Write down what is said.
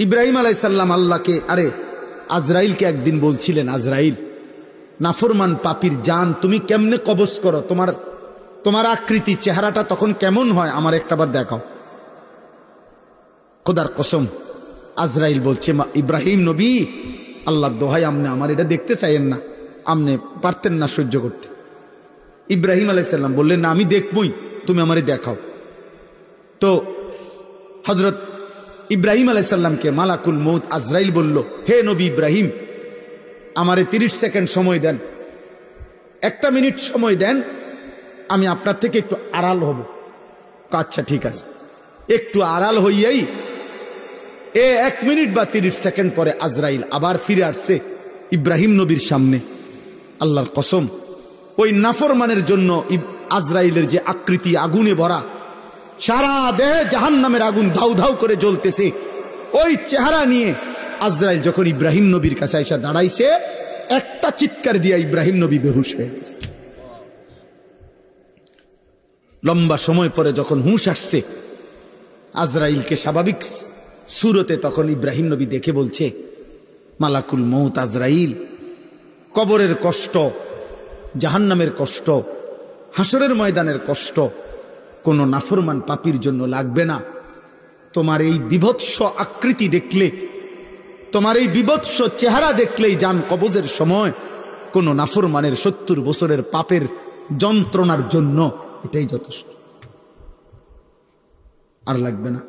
ইব্রাহিম আলাইহিস সালাম আল্লাহকে, আরে আজরাইলকে একদিন বলছিলেন, আজরাইল, নাফরমান পাপীর জান তুমি কেমনে কবজ করো, তোমার আকৃতি চেহারাটা তখন কেমন হয়, আমার একটাবার দেখাও। খোদার কসম, আজরাইল বলছে, ইব্রাহিম নবী, আল্লাহর দোহাই, আপনি আমার এটা দেখতে চাইেন না, আপনি পারতেন না সহ্য করতে। ইব্রাহিম আলাইহিস সালাম বললেন, না আমি দেখবই, তুমি আমারে দেখাও। তো হযরত ইব্রাহিম আলাইহিস সালামকে মালাকুল মউত আজরাইল বলল, হে নবী ইব্রাহিম, আমারে 30 সেকেন্ড সময় দেন, 1 মিনিট সময় দেন, আমি আপনার থেকে একটু আড়াল হব। আচ্ছা ঠিক আছে। একটু আড়াল হইয়াই 1 মিনিট বা 30 সেকেন্ড পরে আজরাইল আবার ফিরে আসছে ইব্রাহিম নবীর সামনে। আল্লাহর কসম, ওই নাফরমানের জন্য আজরাইলের যে আকৃতি আগুনে ভরা, সারা দেহে জাহান্নামের আগুন ধাউ ধাউ করে জ্বলতেছে, ওই চেহারা নিয়ে আজরাইল যখন ইব্রাহিম নবীর কাছে এসে দাঁড়াইছে, একটা চিৎকার দিয়া ইব্রাহিম নবী বেহুশ হয়ে গেছে। লম্বা সময় পরে যখন হুঁশ আসছে আজরাইলকে স্বাভাবিক সুরতে, তখন ইব্রাহিম নবী দেখে বলছে, মালাকুল মউত আজরাইল, কবরের কষ্ট, জাহান্নামের কষ্ট, হাসরের ময়দানের কষ্ট কোনো নাফরমান পাপীর জন্য লাগবে না। তোমার এই বিভৎস আকৃতি দেখলে, তোমার এই বিভৎস চেহারা দেখলেই জান কবজের সময় কোনো নাফরমানের 70 বছরের পাপের যন্ত্রণার জন্য এটাই যথেষ্ট, আর লাগবে না।